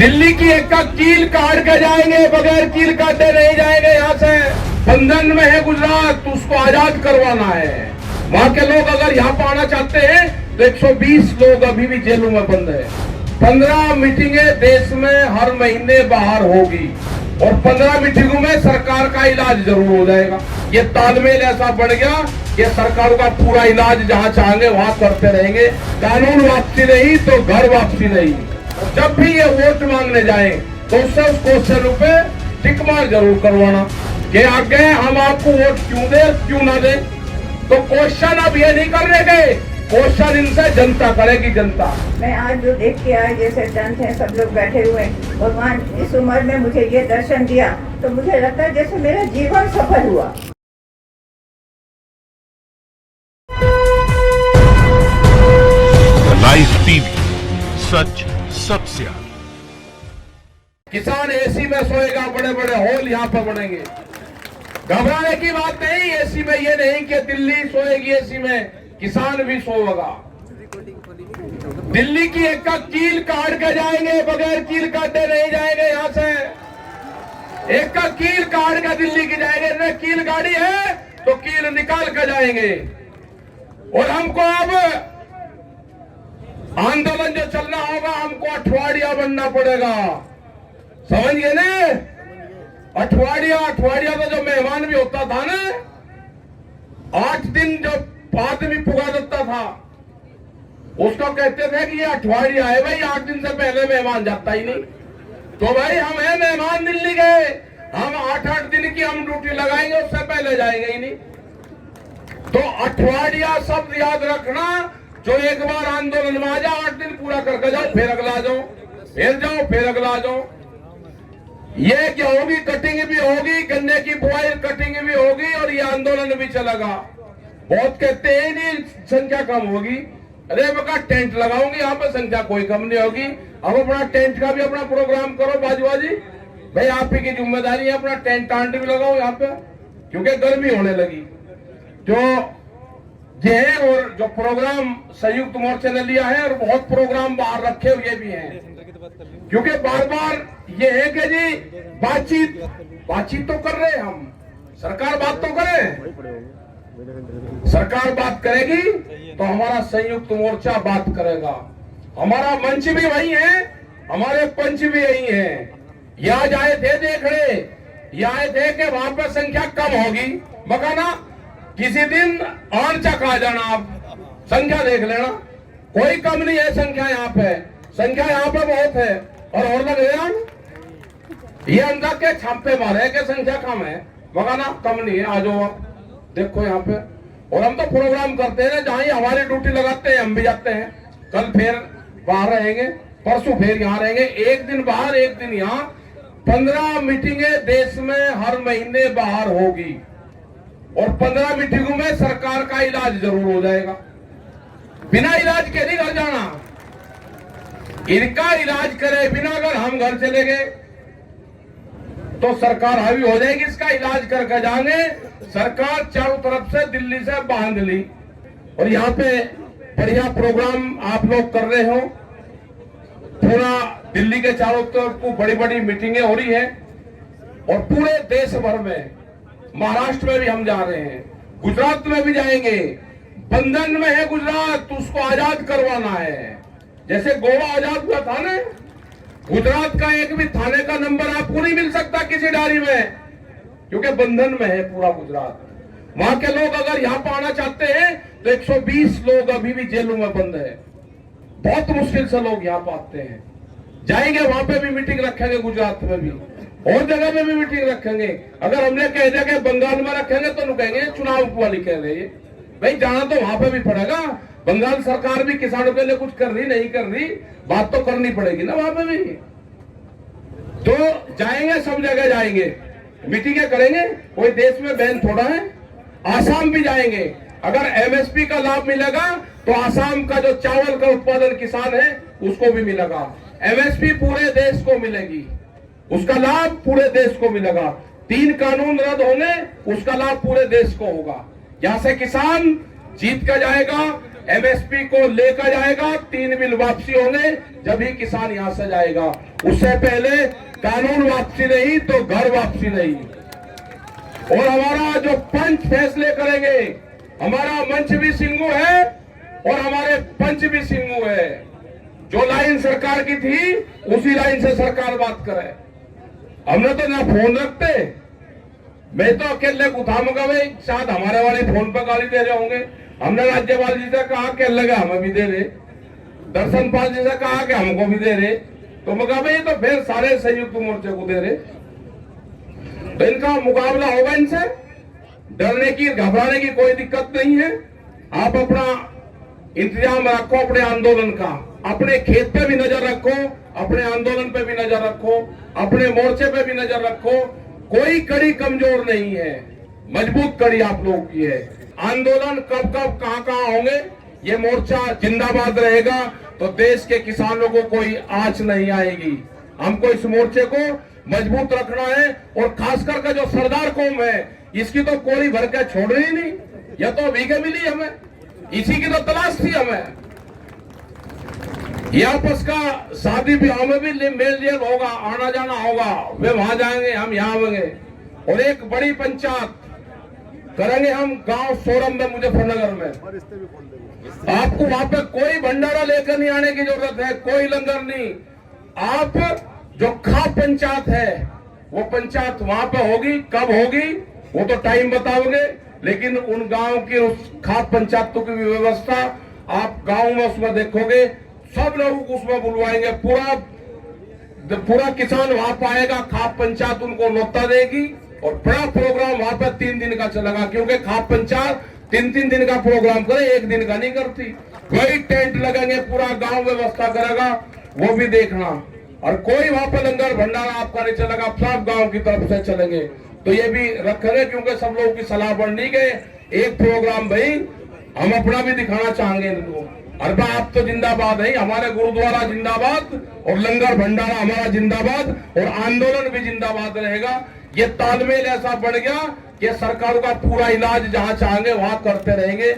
दिल्ली की एक का कील काट के जाएंगे, बगैर कील काटे नहीं जाएंगे यहाँ से। बंधन में है गुजरात, उसको आजाद करवाना है। वहां के लोग अगर यहाँ पर आना चाहते हैं तो 120 लोग अभी भी जेलों में बंद है। 15 मीटिंगें देश में हर महीने बाहर होगी और 15 मीटिंगों में सरकार का इलाज जरूर हो जाएगा। ये तालमेल ऐसा बढ़ गया कि सरकार का पूरा इलाज जहां चाहेंगे वहां करते रहेंगे। कानून वापसी नहीं तो घर वापसी नहीं। जब भी ये वोट मांगने जाए तो उससे उस क्वेश्चन पे टिक मार जरूर करवाना कि आगे हम आपको वोट क्यों दे क्यों ना दे। तो क्वेश्चन अब ये नहीं करने गए, क्वेश्चन इनसे जनता करेगी, जनता। मैं आज जो देख के आए, जैसे संत हैं सब लोग बैठे हुए हैं, भगवान इस उम्र में मुझे ये दर्शन दिया तो मुझे लगता है जैसे मेरा जीवन सफल हुआ। लाइव टीवी, सच सबसे आगे। किसान एसी में सोएगा, बड़े बड़े हॉल यहाँ पर बनेंगे। घबराने की बात नहीं। एसी में ये नहीं कि दिल्ली सोएगी एसी में, किसान भी सोएगा। दिल्ली की एक का कील काट के जाएंगे, बगैर कील काटे नहीं जाएंगे यहाँ से। एक का कील काट के दिल्ली की जाएंगे। कील गाड़ी है तो कील निकाल कर जाएंगे। और हमको अब आंदोलन जो चलना होगा, हमको अठवाडिया बनना पड़ेगा। समझ गए ना? अठवाडिया तो जो मेहमान भी होता था ना, 8 दिन जो आदमी पुगा देता था, उसको कहते थे कि ये अठवाडिया है भाई, 8 दिन से पहले मेहमान जाता ही नहीं। तो भाई हम है मेहमान दिल्ली गए, हम 8 दिन की हम ड्यूटी लगाएंगे, उससे पहले जाएंगे ही नहीं। तो अठवाडिया शब्द याद रखना। जो एक बार आंदोलन में आ जाओ, 8 दिन पूरा करके जाओ, फिर अगला जाओ, फिर जाओ, फिर अगला जाओ। ये क्या होगी? कटिंग भी होगी, गन्ने की बुआई कटिंग भी होगी और ये आंदोलन भी चलेगा। बहुत कहते हैं नहीं संख्या कम होगी। अरे बका टेंट लगाऊंगी यहाँ पे, संख्या कोई कम नहीं होगी। अब अपना टेंट का भी अपना प्रोग्राम करो बाजूबाजी भाई, आप ही की जिम्मेदारी है। अपना टेंट टांट भी लगाओ यहाँ पे, क्योंकि गर्मी होने लगी। जो ये है और जो प्रोग्राम संयुक्त मोर्चे ने लिया है, और बहुत प्रोग्राम बाहर रखे हुए भी हैं, क्योंकि बार बार ये है कि जी बातचीत तो कर रहे हैं हम, सरकार बात तो करे। सरकार बात करेगी तो हमारा संयुक्त मोर्चा बात करेगा। हमारा मंच भी वही है, हमारे पंच भी यही है। ये आज आए थे देखने, ये आए थे कि वहां पर संख्या कम होगी। मकाना किसी दिन और चखा जाना, आप संख्या देख लेना, कोई कम नहीं है संख्या यहाँ पे। संख्या यहाँ पे बहुत है। और लग गया ये अंदर के छापे मारे के संख्या कम है, मकाना कम नहीं है। आ जाओ आप देखो यहाँ पे। और हम तो प्रोग्राम करते हैं, जहाँ ही हमारी ड्यूटी लगाते हैं हम भी जाते हैं। कल फिर बाहर रहेंगे, परसों फिर यहाँ रहेंगे। एक दिन बाहर एक दिन यहाँ। 15 मीटिंगें देश में हर महीने बाहर होगी और 15 मीटिंगों में सरकार का इलाज जरूर हो जाएगा। बिना इलाज के नहीं घर जाना। इनका इलाज करे बिना अगर हम घर चले गए तो सरकार हावी हो जाएगी। इसका इलाज करके जाएंगे। सरकार चारों तरफ से दिल्ली से बांध ली और यहाँ पे बढ़िया प्रोग्राम आप लोग कर रहे हो। पूरा दिल्ली के चारों तरफ को बड़ी बड़ी मीटिंगें हो रही है और पूरे देश भर में, महाराष्ट्र में भी हम जा रहे हैं, गुजरात में भी जाएंगे। बंधन में है गुजरात, उसको आजाद करवाना है। जैसे गोवा आजाद हुआ था ना, गुजरात का एक भी थाने का नंबर आपको नहीं मिल सकता किसी डायरी में, क्योंकि बंधन में है पूरा गुजरात। वहां के लोग अगर यहाँ पर आना चाहते हैं तो 120 लोग अभी भी जेलों में बंद है। बहुत मुश्किल से लोग यहाँ पर आते हैं। जाएंगे वहां पे भी मीटिंग रखेंगे, गुजरात में भी और जगह में भी मीटिंग रखेंगे। अगर हमने कह दिया कि बंगाल में रखेंगे तो कहेंगे चुनाव वाली कह रहे हैं भाई, जाना तो वहां पे भी पड़ेगा। बंगाल सरकार भी किसानों के लिए कुछ कर रही नहीं कर रही, बात तो करनी पड़ेगी ना वहां पे भी। तो जाएंगे, सब जगह जाएंगे, मीटिंगें करेंगे। कोई देश में बैन थोड़ा है। आसाम भी जाएंगे। अगर एमएसपी का लाभ मिलेगा तो आसाम का जो चावल का उत्पादन किसान है उसको भी मिलेगा। एमएसपी पूरे देश को मिलेगी, उसका लाभ पूरे देश को मिलेगा। 3 कानून रद्द होने, उसका लाभ पूरे देश को होगा। यहाँ से किसान जीत का जाएगा, एमएसपी को लेकर जाएगा, 3 बिल वापसी होंगे, जब ही किसान यहां से जाएगा। उससे पहले कानून वापसी नहीं तो घर वापसी नहीं। और हमारा जो पंच फैसले करेंगे, हमारा मंच भी सिंगू है और हमारे पंच भी सिंगू है। जो लाइन सरकार की थी उसी लाइन से सरकार बात करे। हमने तो ना फोन रखते, मैं तो अकेले उठाऊंगा भाई, शायद हमारे वाले फोन पर गाली दे रहे होंगे। हमने राज्यपाल जी से कहा कि लगा हमें भी दे रहे, दर्शन पाल जी से कहा कि हमको भी दे रहे, तो मैं कहा भाई तो फिर सारे संयुक्त मोर्चे को दे रहे। तो इनका मुकाबला होगा, इनसे डरने की घबराने की कोई दिक्कत नहीं है। आप अपना इंतजाम रखो अपने आंदोलन का, अपने खेत पे भी नजर रखो, अपने आंदोलन पे भी नजर रखो, अपने मोर्चे पे भी नजर रखो। कोई कड़ी कमजोर नहीं है, मजबूत कड़ी आप लोगों की है। आंदोलन कब कब कहां कहां होंगे, ये मोर्चा जिंदाबाद रहेगा तो देश के किसानों को कोई आंच नहीं आएगी। हमको इस मोर्चे को मजबूत रखना है और खासकर का जो सरदार कौम है इसकी तो कोई भर के छोड़नी ही नहीं। यह तो भीगे मिली हमें, इसी की तो तलाश थी हमें। ये आपस का शादी ब्याह में भी मेल जोल होगा, आना जाना होगा, वे वहां जाएंगे हम यहाँ आएंगे। और एक बड़ी पंचायत करेंगे हम गांव सोरम में, मुजफ्फरनगर में। आपको वहां पे कोई भंडारा लेकर नहीं आने की जरूरत है, कोई लंगर नहीं। आप जो खाप पंचायत है वो पंचायत वहां पे होगी, कब होगी वो तो टाइम बताओगे, लेकिन उन गांव की उस खाप पंचायतों की व्यवस्था आप गांव में उसमें देखोगे, सब लोग उसमें बुलवाएंगे। पूरा किसान वहां पर आएगा, खाप पंचायत उनको न्योता देगी और बड़ा प्रोग्राम वहां पर 3 दिन का चलेगा, क्योंकि खाप पंचायत 3-3 दिन का प्रोग्राम करे, 1 दिन का नहीं करती। वही टेंट लगेंगे, पूरा गांव व्यवस्था करेगा, वो भी देखना। और कोई वहां पर लंगर भंडारा आपका नहीं चलेगा, सब गांव की तरफ से चलेंगे। तो ये भी रखेंगे, क्योंकि सब लोगों की सलाह बढ़नी के एक प्रोग्राम भाई हम अपना भी दिखाना चाहेंगे इनको। अरे आप तो जिंदाबाद है, हमारे गुरुद्वारा जिंदाबाद और लंगर भंडारा हमारा जिंदाबाद और आंदोलन भी जिंदाबाद रहेगा। ये तालमेल ऐसा बढ़ गया कि सरकार का पूरा इलाज जहां चाहेंगे वहां करते रहेंगे।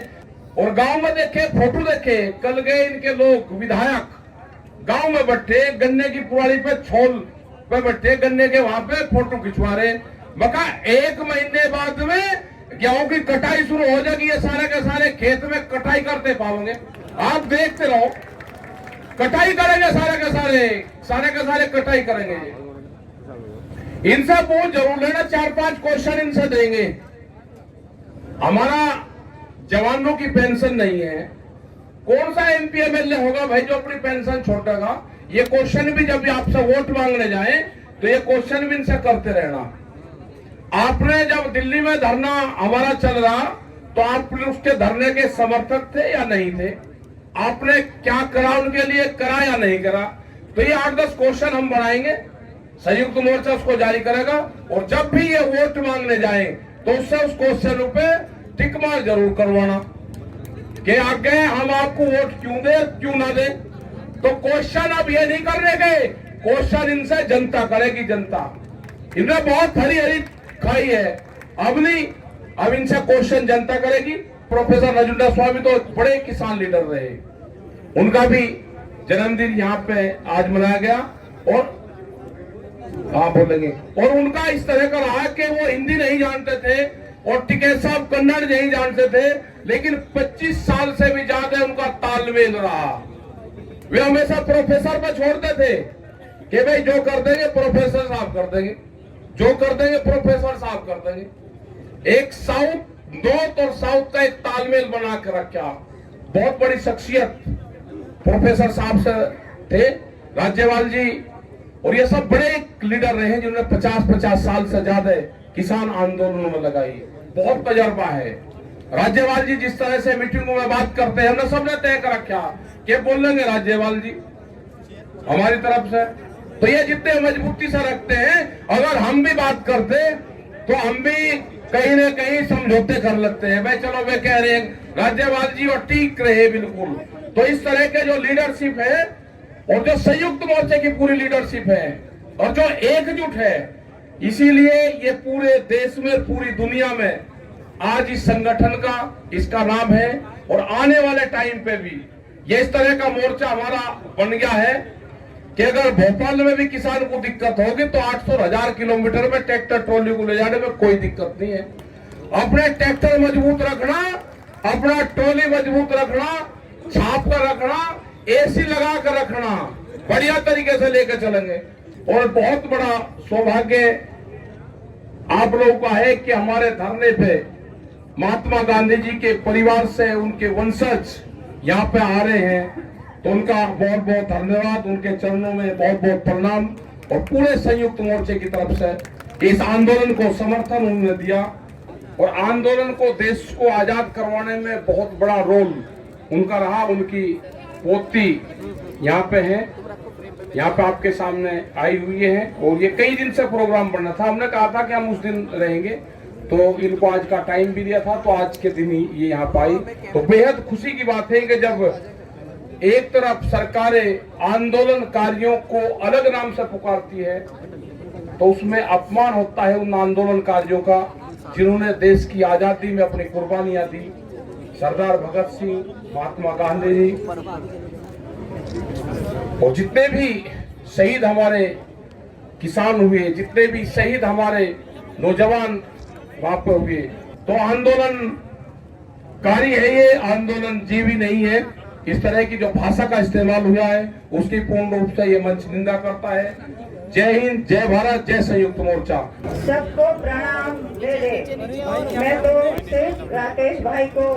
और गांव में देखे, फोटो देखे, कल गए इनके लोग विधायक गांव में बैठे, गन्ने की पुरानी पे छोल पे बैठे, गन्ने के वहां पे फोटो खिंचवा रहे। मका 1 महीने बाद में गेहूं की कटाई शुरू हो जाएगी, ये सारे के सारे खेत में कटाई करते पाओगे, आप देखते रहो। कटाई करेंगे सारे के सारे कटाई करेंगे। इनसे बहुत जरूर लेना, 4-5 क्वेश्चन इनसे देंगे। हमारा जवानों की पेंशन नहीं है, कौन सा एमपी एमएलए होगा भाई जो अपनी पेंशन छोड़ेगा? ये क्वेश्चन भी जब भी आपसे वोट मांगने जाए तो ये क्वेश्चन भी इनसे करते रहना। आपने जब दिल्ली में धरना हमारा चल रहा तो आप उसके धरने के समर्थक थे या नहीं थे? आपने क्या करा उनके लिए, करा या नहीं करा? तो ये 8-10 क्वेश्चन हम बढ़ाएंगे, संयुक्त मोर्चा उसको जारी करेगा। और जब भी ये वोट मांगने जाए तो उससे उस क्वेश्चन पे टिक मार जरूर करवाना कि आगे हम आपको वोट क्यों दे, क्यों ना दे। तो क्वेश्चन अब ये नहीं करने गए, क्वेश्चन इनसे जनता करेगी। जनता इन्हें बहुत हरी हरी खाई है, अब नहीं, अब इनसे क्वेश्चन जनता करेगी। प्रोफेसर राजेंद्र स्वामी तो बड़े किसान लीडर रहे, उनका भी जन्मदिन यहाँ पे आज मनाया गया। और हाँ बोलेंगे, और उनका इस तरह का रहा कि वो हिंदी नहीं जानते थे और टिकैत साहब कन्नड़ नहीं जानते थे, लेकिन 25 साल से भी ज्यादा उनका तालमेल रहा। वे हमेशा प्रोफेसर पर छोड़ते थे कि भाई जो कर देंगे प्रोफेसर साहब कर देंगे, जो कर देंगे प्रोफेसर साहब कर देंगे। एक साउथ नॉर्थ और साउथ का एक तालमेल बना कर रखा। बहुत बड़ी शख्सियत प्रोफेसर साहब से थे, राज्यपाल जी, और ये सब बड़े लीडर रहे जिन्होंने 50-50 साल से ज्यादा किसान आंदोलनों में लगाई। बहुत तजर्बा है। राज्यपाल जी जिस तरह से मीटिंगों में बात करते हैं, हमने सबने तय कर रखा कि बोलेंगे राज्यपाल जी हमारी तरफ से। तो ये जितने मजबूती से रखते हैं, अगर हम भी बात करते तो हम भी कहीं ना कहीं समझौते कर लेते हैं। भाई चलो वे कह रहे हैं राज्यपाल जी और ठीक रहे बिल्कुल। तो इस तरह के जो लीडरशिप है और जो संयुक्त मोर्चे की पूरी लीडरशिप है और जो एकजुट है, इसीलिए ये पूरे देश में, पूरी दुनिया में आज इस संगठन का इसका नाम है। और आने वाले टाइम पे भी ये इस तरह का मोर्चा हमारा बन गया है कि अगर भोपाल में भी किसान को दिक्कत होगी तो 800,000 किलोमीटर में ट्रैक्टर ट्रॉली को ले जाने में कोई दिक्कत नहीं है। अपने ट्रैक्टर मजबूत रखना, अपना ट्रॉली मजबूत रखना, छाप कर रखना, एसी लगा कर रखना, बढ़िया तरीके से लेकर चलेंगे। और बहुत बड़ा सौभाग्य आप लोगों का है कि हमारे धरने पे महात्मा गांधी जी के परिवार से उनके वंशज यहाँ पे आ रहे हैं, तो उनका बहुत बहुत धन्यवाद, उनके चरणों में बहुत बहुत प्रणाम। और पूरे संयुक्त मोर्चे की तरफ से इस आंदोलन को समर्थन उन्होंने दिया और आंदोलन को, देश को आजाद करवाने में बहुत बड़ा रोल उनका रहा। उनकी पोती यहाँ पे है, यहाँ पे आपके सामने आई हुई है और ये कई दिन से प्रोग्राम बनना था। हमने कहा था कि हम उस दिन रहेंगे, तो इनको आज का टाइम भी दिया था, तो आज के दिन ही ये यहाँ पे आई। तो बेहद खुशी की बात है कि जब एक तरफ सरकारें आंदोलनकारियों को अलग नाम से पुकारती है तो उसमें अपमान होता है उन आंदोलनकारियों का जिन्होंने देश की आजादी में अपनी कुर्बानियां दी। सरदार भगत सिंह, महात्मा गांधी जी और जितने भी शहीद हमारे किसान हुए, जितने भी शहीद हमारे नौजवान वहां पर हुए, तो आंदोलनकारी है ये, आंदोलन जीवी नहीं है। इस तरह की जो भाषा का इस्तेमाल हुआ है उसकी पूर्ण रूप से ये मंच निंदा करता है। जय हिंद, जय भारत, जय संयुक्त मोर्चा। सबको प्रणाम दे दे। मैं तो सिर्फ राकेश भाई को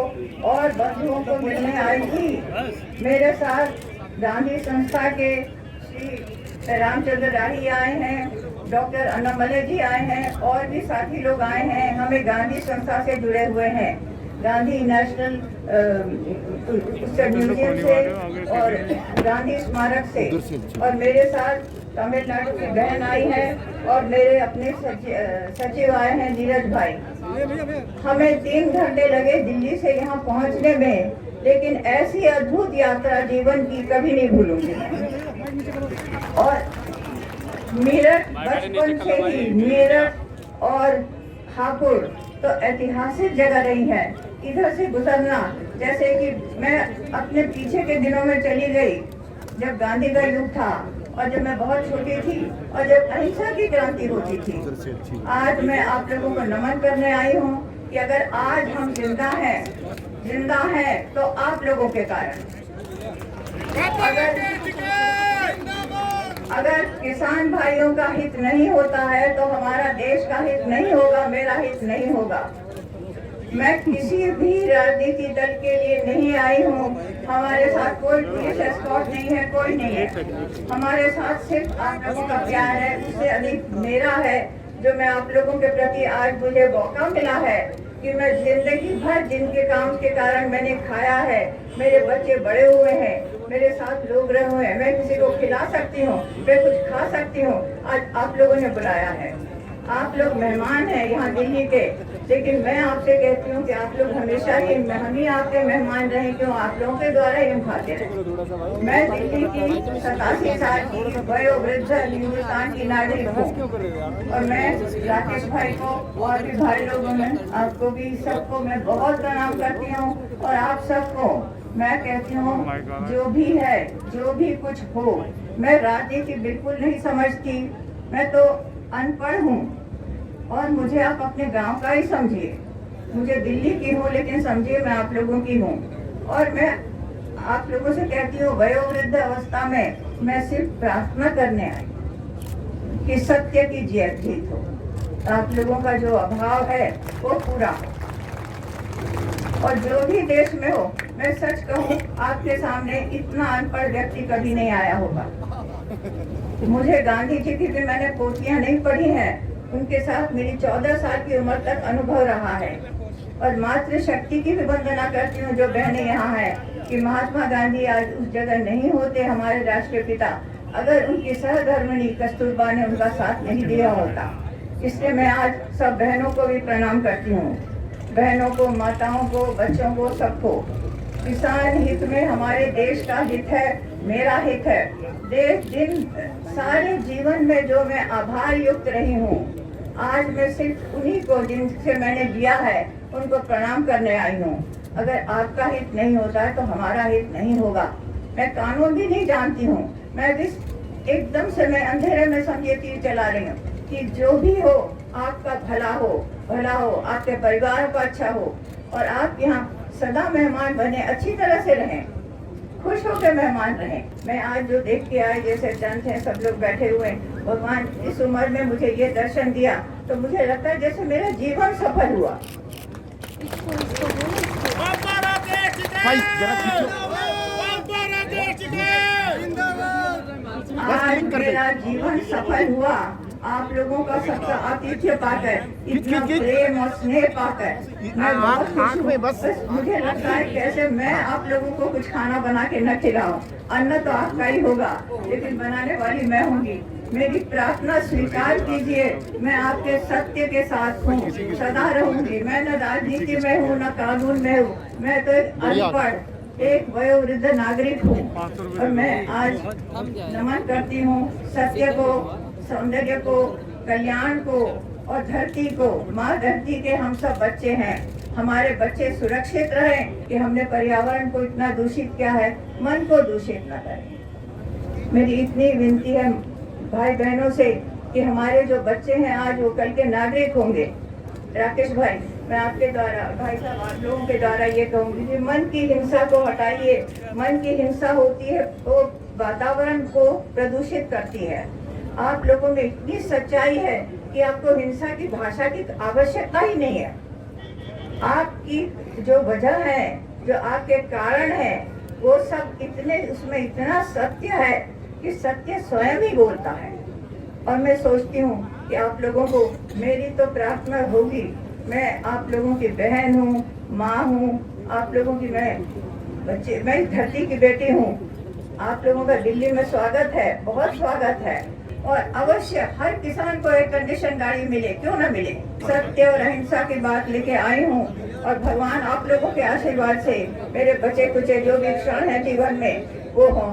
और बंधुओं को मिलने आई थी। मेरे साथ गांधी संस्था के श्री रामचंद्र राही आए हैं, डॉक्टर अन्नामले जी आए हैं और भी साथी लोग आए हैं। हमें गांधी संस्था से जुड़े हुए हैं, गांधी नेशनल म्यूजियम से और गांधी स्मारक से। और मेरे साथ तमिलनाडु की बहन आई है और मेरे अपने सचिव आए हैं नीरज भाई। हमें 3 घंटे लगे दिल्ली से यहाँ पहुँचने में, लेकिन ऐसी अद्भुत यात्रा जीवन की कभी नहीं भूलूंगी मैं। और मेरठ बचपन से ही, मेरठ और हापुड़ तो ऐतिहासिक जगह रही है। इधर से गुजरना, जैसे कि मैं अपने पीछे के दिनों में चली गई जब गांधी का युग था और जब मैं बहुत छोटी थी और जब अहिंसा की क्रांति होती थी। आज मैं आप लोगों को नमन करने आई हूँ कि अगर आज हम जिंदा हैं तो आप लोगों के कारण। अगर किसान भाइयों का हित नहीं होता है तो हमारा देश का हित नहीं होगा, मेरा हित नहीं होगा। मैं किसी भी राजनीति दल के लिए नहीं आई हूँ। हमारे साथ कोई पुलिस एस्कॉर्ट नहीं है, कोई नहीं है। हमारे साथ सिर्फ आप लोगों का प्यार है, उससे अधिक मेरा है, जो मैं आप लोगों के प्रति आज मुझे मौका मिला है कि मैं जिंदगी भर जिनके काम के कारण मैंने खाया है, मेरे बच्चे बड़े हुए हैं, मेरे साथ लोग रहे हुए हैं, मैं किसी को खिला सकती हूँ, मैं कुछ खा सकती हूँ। आज आप लोगों ने बुलाया है, आप लोग मेहमान हैं यहाँ दिल्ली के, लेकिन मैं आपसे कहती हूँ कि आप लोग हमेशा ही हम ही आपके मेहमान रहे, क्यों आप लोगों के द्वारा ही हम खाते रहे। मैं दिल्ली की 87 साल की वयोवृद्ध हिंदुस्तान की नागरिक हूँ और मैं राकेश भाई को और भी भाई लोगों में आपको भी सबको मैं बहुत प्रणाम करती हूँ। और आप सबको मैं कहती हूँ, जो भी है, जो भी कुछ हो, मैं राजनीति बिल्कुल नहीं समझती, मैं तो अनपढ़ हूँ और मुझे आप अपने गांव का ही समझिए। मुझे दिल्ली की हूँ लेकिन समझिए मैं आप लोगों की हूँ। और मैं आप लोगों से कहती हूँ, वयोवृद्ध अवस्था में मैं सिर्फ प्रार्थना करने आई कि सत्य की जीत हो, आप लोगों का जो अभाव है वो पूरा हो। और जो भी देश में हो, मैं सच कहूँ आपके सामने इतना अनपढ़ व्यक्ति कभी नहीं आया होगा। मुझे गांधी जी की भी मैंने पोथियां नहीं पढ़ी हैं, उनके साथ मेरी 14 साल की उम्र तक अनुभव रहा है। और मातृशक्ति की भी वंदना करती हूँ जो बहनें यहाँ हैं, कि महात्मा गांधी आज उस जगह नहीं होते, हमारे राष्ट्रीय पिता, अगर उनकी सहधर्मिणी कस्तूरबा ने उनका साथ नहीं दिया होता। इसलिए मैं आज सब बहनों को भी प्रणाम करती हूँ, बहनों को, माताओं को, बच्चों को, सबको। किसान हित में हमारे देश का हित है, मेरा हित है। देश दिन सारे जीवन में जो मैं आभार युक्त रही हूँ, आज मैं सिर्फ उन्हीं को जिनसे मैंने लिया है उनको प्रणाम करने आई हूँ। अगर आपका हित नहीं होता है तो हमारा हित नहीं होगा। मैं कानून भी नहीं जानती हूँ, मैं भी एकदम से मैं अंधेरे में समझे तीर चला रही हूँ कि जो भी हो आपका भला हो, आपके परिवार का अच्छा हो और आप यहाँ सदा मेहमान बने, अच्छी तरह से रहें, खुश होकर मेहमान रहें। मैं आज जो देख के आई, जैसे चंद हैं सब लोग बैठे हुए, भगवान इस उम्र में मुझे ये दर्शन दिया तो मुझे लगता है जैसे मेरा जीवन सफल हुआ। आज मेरा जीवन सफल हुआ आप लोगों का सबका आतिथ्य पाकर, इतना प्रेम और स्नेह पाकर मैं बहुत खुश हूँ। बस मुझे लगता है कैसे मैं आप लोगों को कुछ खाना बना के न खिलाऊं, अन्न तो आपका ही होगा लेकिन बनाने वाली मैं होंगी। मेरी प्रार्थना स्वीकार कीजिए, मैं आपके सत्य के साथ हूँ, सदा रहूंगी। मैं न राजनीति में हूँ न कानून में हूँ, मैं तो अनपढ़ एक वयोवृद्ध नागरिक हूँ और मैं आज नमन करती हूँ सत्य को, सौंदर्य को, कल्याण को और धरती को। माँ धरती के हम सब बच्चे हैं, हमारे बच्चे सुरक्षित रहें कि हमने पर्यावरण को इतना दूषित किया है, मन को दूषित न करें। मेरी इतनी विनती है भाई बहनों से कि हमारे जो बच्चे हैं आज वो कल के नागरिक होंगे। राकेश भाई, मैं आपके द्वारा, भाई साहब आप लोगों के द्वारा ये कहूँगी कि मन की हिंसा को हटाइए। मन की हिंसा होती है वो वातावरण को प्रदूषित करती है। आप लोगों में इतनी सच्चाई है कि आपको हिंसा की भाषा की आवश्यकता ही नहीं है। आपकी जो वजह है, जो आपके कारण है, वो सब इतने, उसमें इतना सत्य है कि सत्य स्वयं ही बोलता है। और मैं सोचती हूँ कि आप लोगों को मेरी तो प्रार्थना होगी। मैं आप लोगों की बहन हूँ, माँ हूँ, आप लोगों की मैं इस धरती की बेटी हूँ। आप लोगों का दिल्ली में स्वागत है, बहुत स्वागत है। और अवश्य हर किसान को एक कंडीशन गाड़ी मिले, क्यों न मिले। सत्य और अहिंसा की बात लेके आई हूँ और भगवान आप लोगों के आशीर्वाद से मेरे बचे कुचे जो भी क्षण है जीवन में वो हो।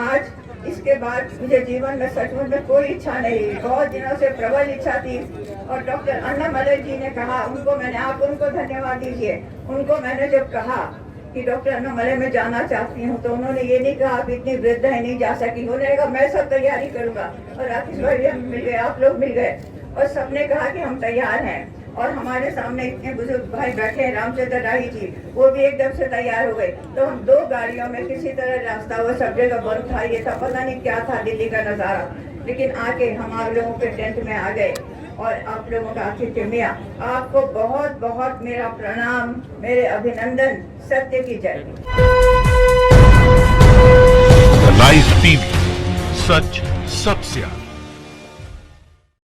आज इसके बाद मुझे जीवन में सचमुच में कोई इच्छा नहीं, बहुत दिनों से प्रबल इच्छा थी। और डॉक्टर अन्नामलई जी ने कहा, उनको मैंने, आप उनको धन्यवाद दीजिए, उनको मैंने जब कहा कि डॉक्टर अन्नामलई में जाना चाहती हूँ तो उन्होंने ये नहीं कहा आप इतनी वृद्ध है नहीं जा सकी। उन्होंने कहा मैं सब तैयारी करूंगा। और राकेश भाई भी हम मिल गए, आप लोग मिल गए और सबने कहा कि हम तैयार हैं। और हमारे सामने इतने बुजुर्ग भाई बैठे हैं, रामचंद्र राही जी, वो भी एकदम से तैयार हो गए। तो हम 2 गाड़ियों में किसी तरह रास्ता, वो सब जगह बंद था, ये था, पता नहीं क्या था दिल्ली का नजारा, लेकिन आके हम आप लोगों के टेंट में आ गए और आप लोगों का आतिथ्य मिला। आपको बहुत बहुत मेरा प्रणाम, मेरे अभिनंदन। सत्य की जय। लाइव टीवी, सच सबसे आगे।